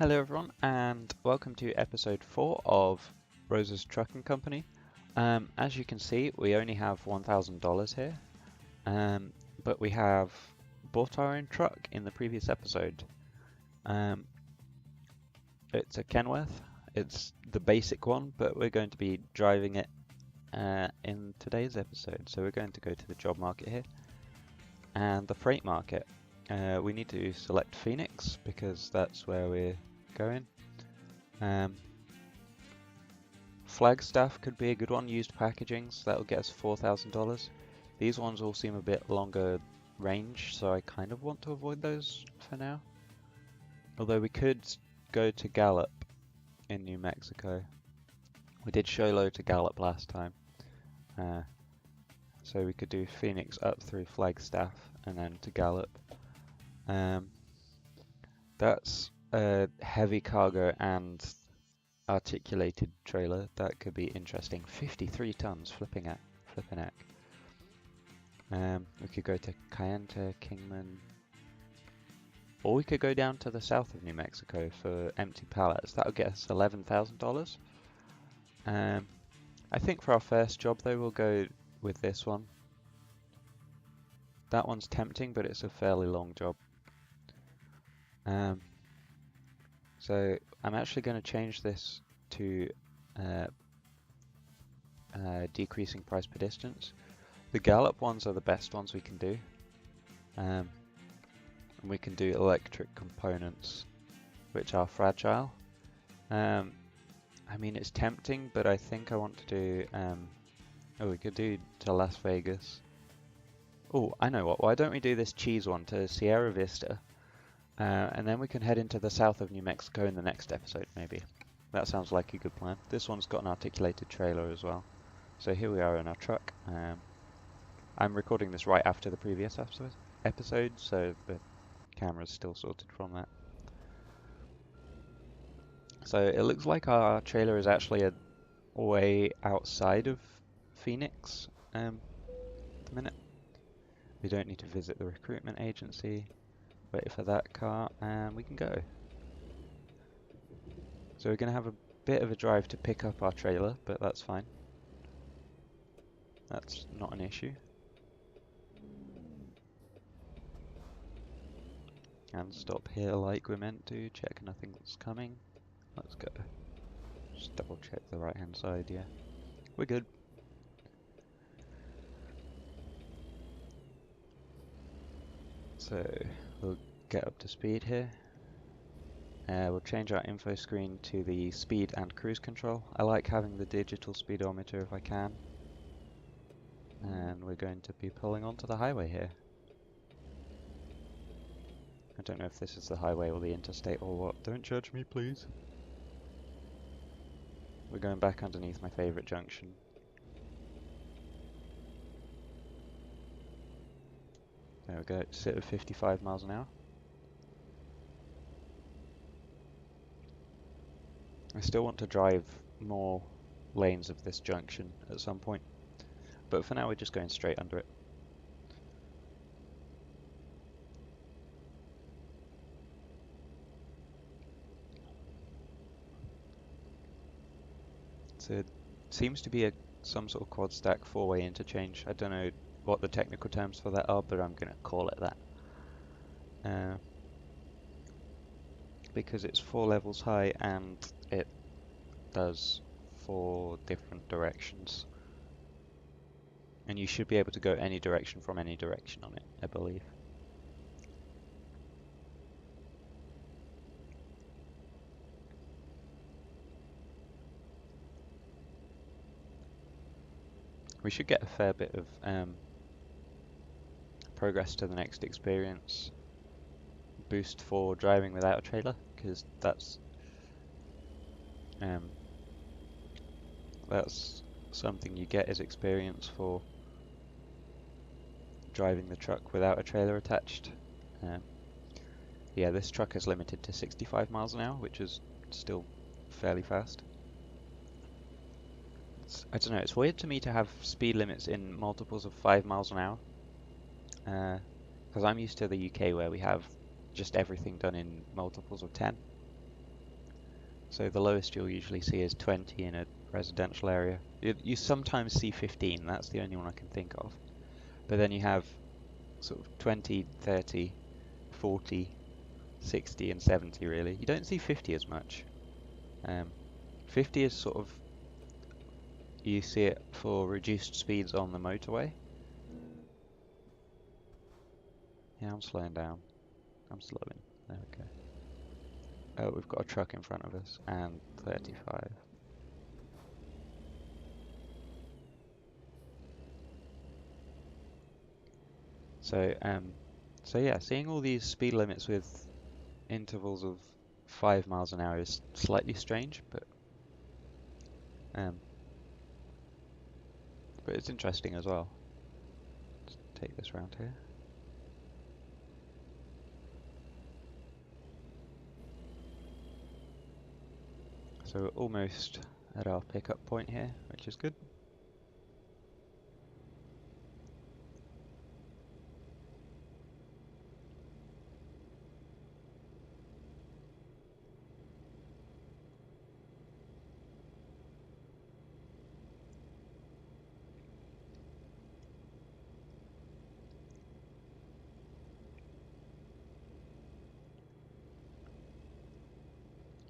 Hello everyone and welcome to episode 4 of Rose's Trucking Company. As you can see, we only have $1,000 here, but we have bought our own truck in the previous episode. It's a Kenworth. It's the basic one, but we're going to be driving it in today's episode. So we're going to go to the job market here and the freight market. We need to select Phoenix because that's where we're going. Flagstaff could be a good one, used packaging, so that'll get us $4,000. These ones all seem a bit longer range, so I kind of want to avoid those for now. Although we could go to Gallup in New Mexico. We did show low to Gallup last time. So we could do Phoenix up through Flagstaff and then to Gallup. That's a heavy cargo and articulated trailer. That could be interesting. 53 tons, flipping heck. We could go to Kayenta, Kingman, or we could go down to the south of New Mexico for empty pallets. That would get us $11,000. I think for our first job though, we'll go with this one. That one's tempting, but it's a fairly long job. So I'm actually going to change this to decreasing price per distance. The Gallup ones are the best ones we can do. And we can do electric components, which are fragile. I mean, it's tempting, but I think I want to do... we could do to Las Vegas. Oh, I know what. Why don't we do this cheese one to Sierra Vista? And then we can head into the south of New Mexico in the next episode, maybe. That sounds like a good plan. This one's got an articulated trailer as well. So here we are in our truck. I'm recording this right after the previous episode, so the camera's still sorted from that. So it looks like our trailer is actually a way outside of Phoenix at the minute. We don't need to visit the recruitment agency. Wait for that car and we can go. So we're going to have a bit of a drive to pick up our trailer, but that's fine. That's not an issue. And stop here like we're meant to, check nothing's coming. Let's go. Just double check the right hand side, yeah. We're good. So we'll get up to speed here. We'll change our info screen to the speed and cruise control. I like having the digital speedometer if I can. And we're going to be pulling onto the highway here. I don't know if this is the highway or the interstate or what. Don't judge me, please. We're going back underneath my favourite junction. There we go, sit at 55 miles an hour. I still want to drive more lanes of this junction at some point, but for now we're just going straight under it. So it seems to be some sort of quad stack 4-way interchange. I don't know what the technical terms for that are, but I'm going to call it that. Because it's 4 levels high and it does 4 different directions. And you should be able to go any direction from any direction on it, I believe. We should get a fair bit of progress to the next experience boost for driving without a trailer, because that's something you get as experience for driving the truck without a trailer attached. Yeah, this truck is limited to 65 miles an hour, which is still fairly fast. I don't know, it's weird to me to have speed limits in multiples of 5 miles an hour. Because I'm used to the UK where we have just everything done in multiples of 10. So the lowest you'll usually see is 20 in a residential area. You sometimes see 15, that's the only one I can think of. But then you have sort of 20, 30, 40, 60 and 70 really. You don't see 50 as much. 50 is sort of, you see it for reduced speeds on the motorway. Yeah, I'm slowing down. I'm slowing. There we go. Oh, we've got a truck in front of us, and 35. So yeah, seeing all these speed limits with intervals of 5 miles an hour is slightly strange, but it's interesting as well. Let's take this round here. So we're almost at our pickup point here, which is good.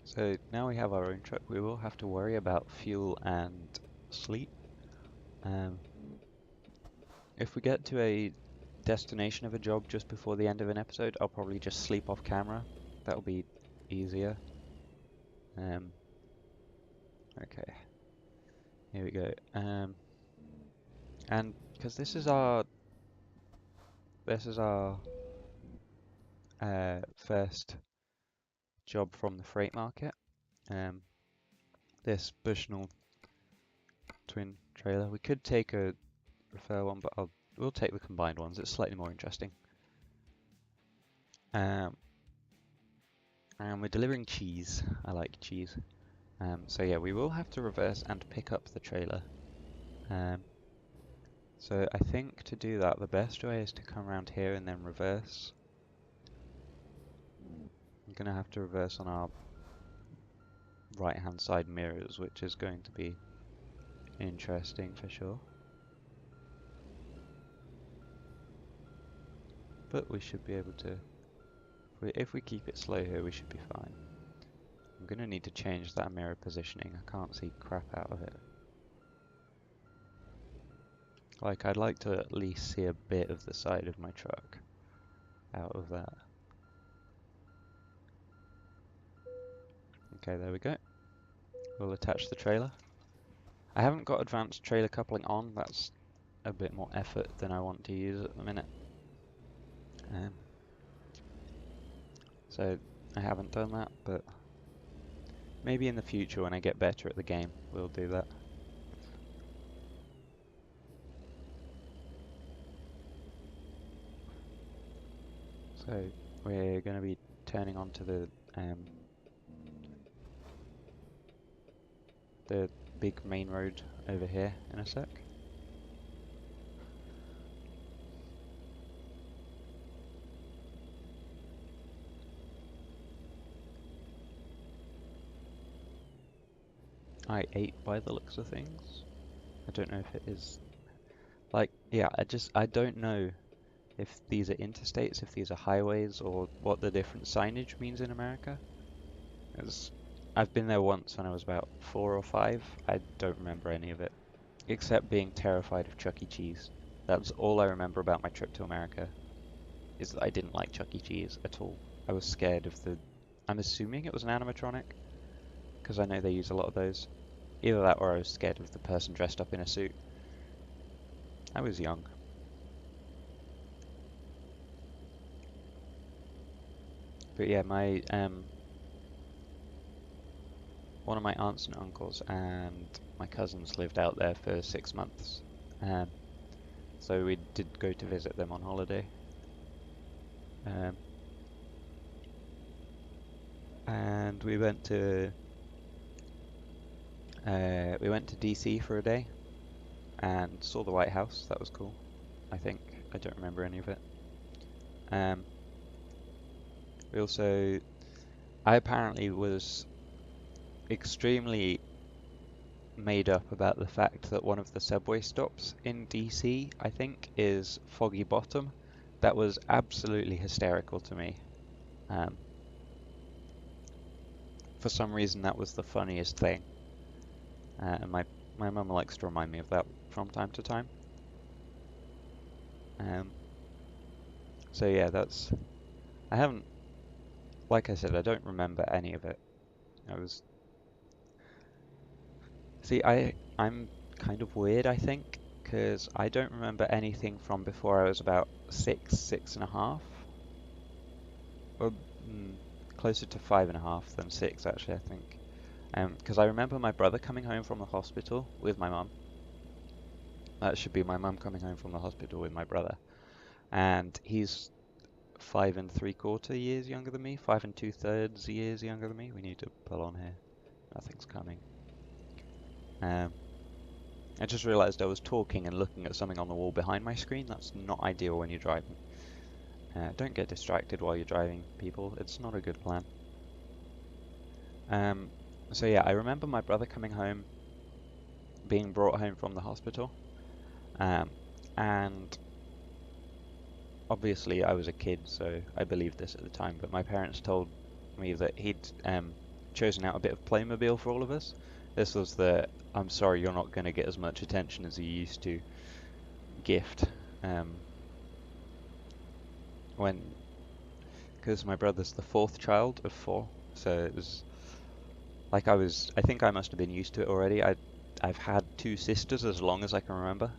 So now we have our own truck, we will have to worry about fuel and sleep. If we get to a destination of a job just before the end of an episode, I'll probably just sleep off camera. That'll be easier. Okay, here we go. And because this is our first job from the freight market. This Bushnell twin trailer. We could take a refer one, but we'll take the combined ones. It's slightly more interesting. And we're delivering cheese. I like cheese. So yeah, we will have to reverse and pick up the trailer. So I think to do that, the best way is to come around here and then reverse. I'm gonna have to reverse on our right-hand side mirrors, which is going to be interesting for sure. But we should be able to, if we keep it slow here, we should be fine. I'm gonna need to change that mirror positioning. I can't see crap out of it. Like, I'd like to at least see a bit of the side of my truck out of that. Okay, there we go. We'll attach the trailer. I haven't got advanced trailer coupling on. That's a bit more effort than I want to use at the minute. So I haven't done that, but maybe in the future when I get better at the game, we'll do that. So we're going to be turning onto the big main road over here in a sec. I-8 by the looks of things. I don't know if it is, like, yeah, I don't know if these are interstates, if these are highways, or what the different signage means in America. I've been there once when I was about 4 or 5. I don't remember any of it, except being terrified of Chuck E. Cheese. That's all I remember about my trip to America, is that I didn't like Chuck E. Cheese at all. I was scared of I'm assuming it was an animatronic, because I know they use a lot of those. Either that or I was scared of the person dressed up in a suit. I was young. But yeah, my one of my aunts and uncles and my cousins lived out there for 6 months. So we did go to visit them on holiday. And we went to DC for a day and saw the White House. That was cool. I think I don't remember any of it. We also, I apparently was extremely made up about the fact that one of the subway stops in DC, I think, is Foggy Bottom. That was absolutely hysterical to me. Um, for some reason, that was the funniest thing. And my mum likes to remind me of that from time to time. So yeah, I haven't, like I said, I don't remember any of it. I was, see, I'm kind of weird, I think, because I don't remember anything from before I was about 6.5, or closer to 5.5 than 6, actually, I think. Because I remember my brother coming home from the hospital with my mum. That should be my mum coming home from the hospital with my brother. And he's 5.75 years younger than me, 5 2/3 years younger than me. We need to pull on here. Nothing's coming. I just realised I was talking and looking at something on the wall behind my screen. That's not ideal when you're driving. Don't get distracted while you're driving, people. It's not a good plan. So yeah, I remember my brother coming home, being brought home from the hospital, and obviously I was a kid, so I believed this at the time, but my parents told me that he'd chosen out a bit of Playmobil for all of us. This was the "I'm sorry you're not going to get as much attention as you used to" gift. Because my brother's the fourth child of four, so it was like I think I must have been used to it already. I've had two sisters as long as I can remember.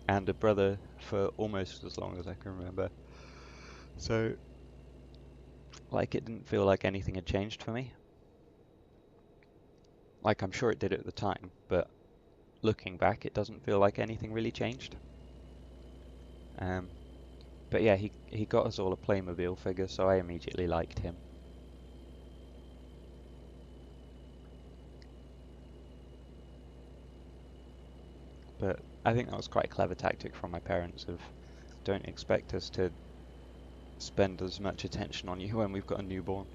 And a brother for almost as long as I can remember. So, like, it didn't feel like anything had changed for me. Like, I'm sure it did at the time, but looking back, it doesn't feel like anything really changed. But yeah, he got us all a Playmobil figure, so I immediately liked him. But I think that was quite a clever tactic from my parents of don't expect us to spend as much attention on you when we've got a newborn.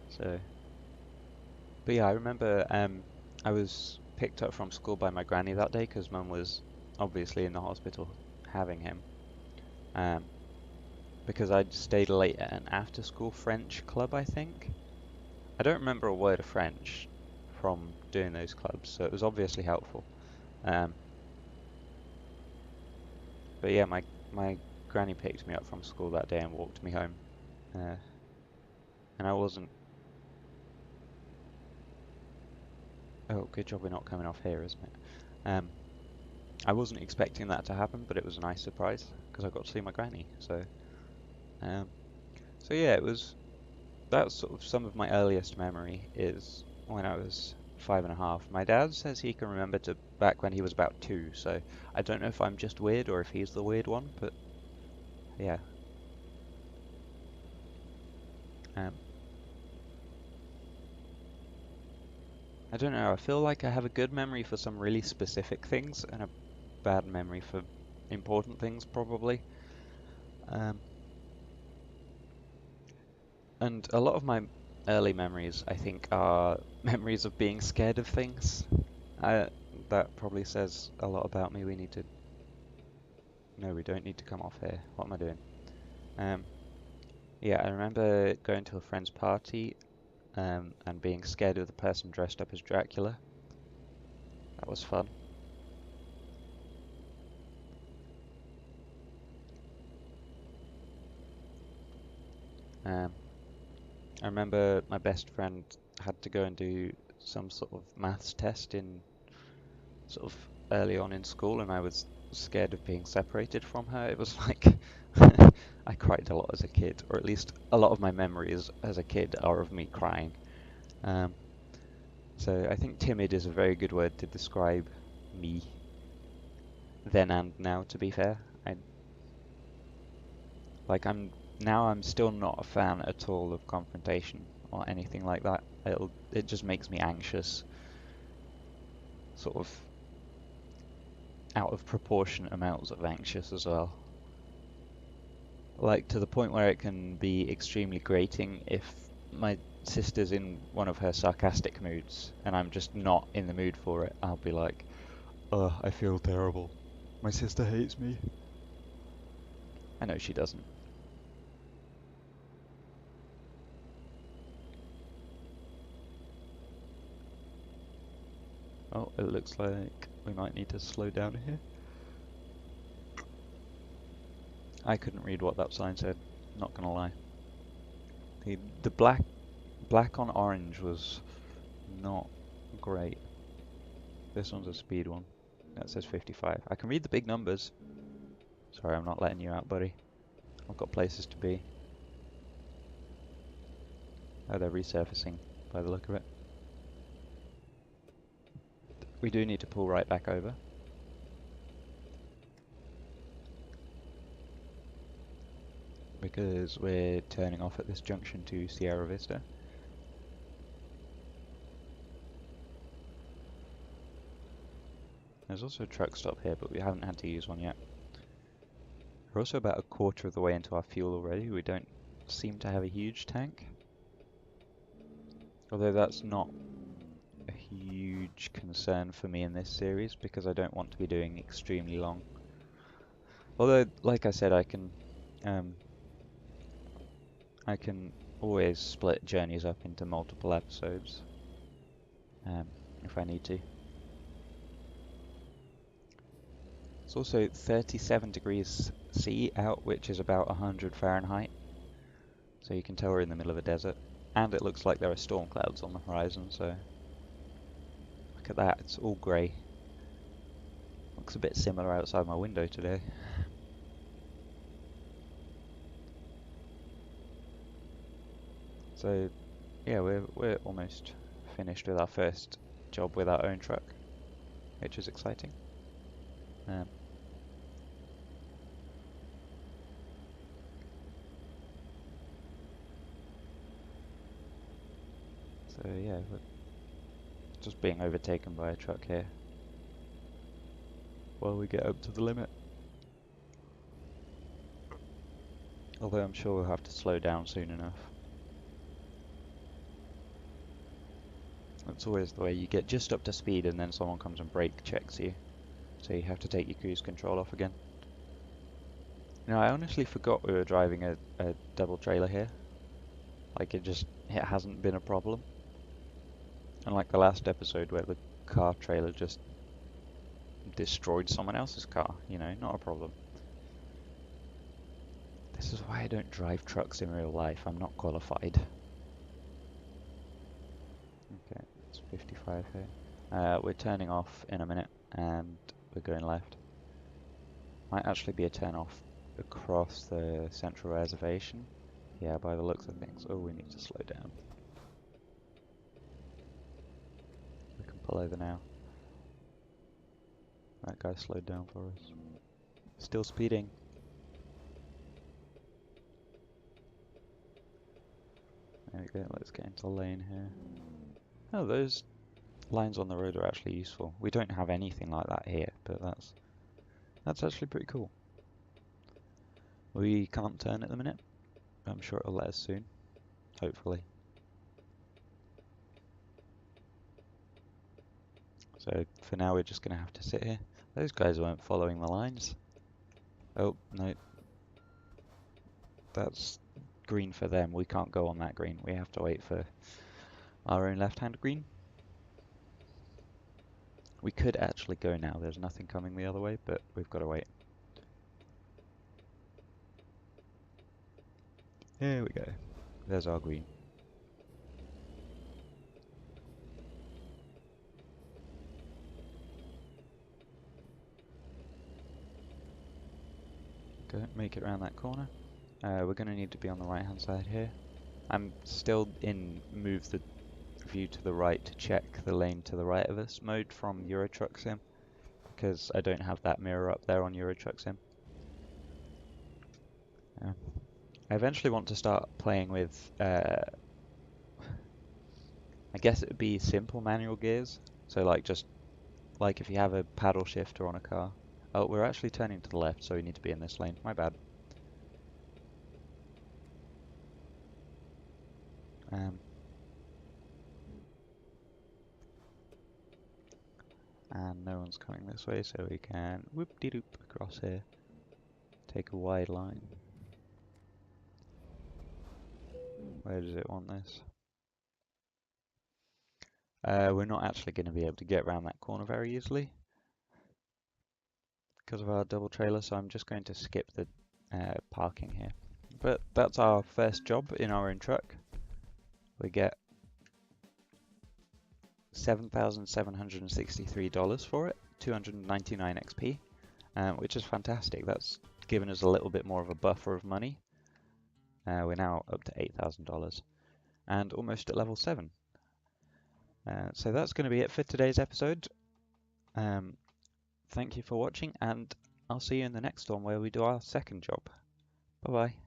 So, but yeah, I remember I was picked up from school by my granny that day because Mum was obviously in the hospital having him. Because I'd stayed late at an after-school French club, I think. I don't remember a word of French from doing those clubs, so it was obviously helpful. But yeah, my granny picked me up from school that day and walked me home. And I wasn't... Oh, good job we're not coming off here, isn't it? I wasn't expecting that to happen, but it was a nice surprise because I got to see my granny. So yeah, that was sort of some of my earliest memory is when I was 5.5. My dad says he can remember to back when he was about 2, so I don't know if I'm just weird or if he's the weird one, but yeah. I don't know, I feel like I have a good memory for some really specific things and a bad memory for important things, probably. And a lot of my early memories, I think, are memories of being scared of things. That probably says a lot about me. No, we don't need to come off here. What am I doing? Yeah, I remember going to a friend's party and being scared of the person dressed up as Dracula. That was fun. I remember my best friend had to go and do some sort of maths test in sort of early on in school, and I was scared of being separated from her. It was like I cried a lot as a kid, or at least a lot of my memories as a kid are of me crying. Um, so I think timid is a very good word to describe me then and now, to be fair. I'm still not a fan at all of confrontation or anything like that. It just makes me anxious, sort of out of proportionate amounts of anxious as well. Like to the point where it can be extremely grating if my sister's in one of her sarcastic moods and I'm just not in the mood for it. I'll be like, ugh, I feel terrible. My sister hates me. I know she doesn't. Oh, it looks like we might need to slow down here. I couldn't read what that sign said, not gonna lie. The black on orange was not great. This one's a speed one. That says 55. I can read the big numbers. Sorry, I'm not letting you out, buddy. I've got places to be. Oh, they're resurfacing by the look of it. We do need to pull right back over. Because we're turning off at this junction to Sierra Vista. There's also a truck stop here, but we haven't had to use one yet. We're also about a quarter of the way into our fuel already. We don't seem to have a huge tank. Although that's not a huge concern for me in this series, because I don't want to be doing extremely long. Although, like I said, I can always split journeys up into multiple episodes if I need to. It's also 37 degrees C out, which is about 100 Fahrenheit. So you can tell we're in the middle of a desert. And it looks like there are storm clouds on the horizon, so look at that, it's all grey. Looks a bit similar outside my window today. So yeah, we're almost finished with our first job with our own truck, which is exciting. So yeah, we're just being overtaken by a truck here while we get up to the limit. Although I'm sure we'll have to slow down soon enough. That's always the way, you get just up to speed and then someone comes and brake checks you. So you have to take your cruise control off again. You know, I honestly forgot we were driving a double trailer here. Like it hasn't been a problem. Unlike the last episode where the car trailer just destroyed someone else's car, you know, not a problem. This is why I don't drive trucks in real life, I'm not qualified. Okay, it's 55 here. We're turning off in a minute and we're going left. Might actually be a turn off across the central reservation. Yeah, by the looks of things. Oh, we need to slow down. We can pull over now. That guy slowed down for us. Still speeding. There we go, let's get into lane here. Oh, those lines on the road are actually useful. We don't have anything like that here, but that's actually pretty cool. We can't turn at the minute. I'm sure it'll let us soon. Hopefully. So for now we're just going to have to sit here. Those guys weren't following the lines. Oh, no. That's green for them. We can't go on that green. We have to wait for our own left-hand green. We could actually go now. There's nothing coming the other way, but we've got to wait. Here we go. There's our green. Go, make it around that corner. We're going to need to be on the right hand side here. I'm still in move the view to the right to check the lane to the right of us mode from Euro Truck Sim, because I don't have that mirror up there on Euro Truck Sim. I eventually want to start playing with, I guess it would be simple manual gears. So like just like if you have a paddle shifter on a car. Oh, we're actually turning to the left, so we need to be in this lane. My bad. And no one's coming this way, so we can whoop-de-doop across here. Take a wide line. Where does it want this? We're not actually going to be able to get around that corner very easily because of our double trailer, so I'm just going to skip the parking here. But that's our first job in our own truck. We get $7,763 for it, 299 XP, which is fantastic. That's given us a little bit more of a buffer of money. We're now up to $8,000 and almost at level 7. So that's going to be it for today's episode. Thank you for watching, and I'll see you in the next one where we do our second job. Bye bye.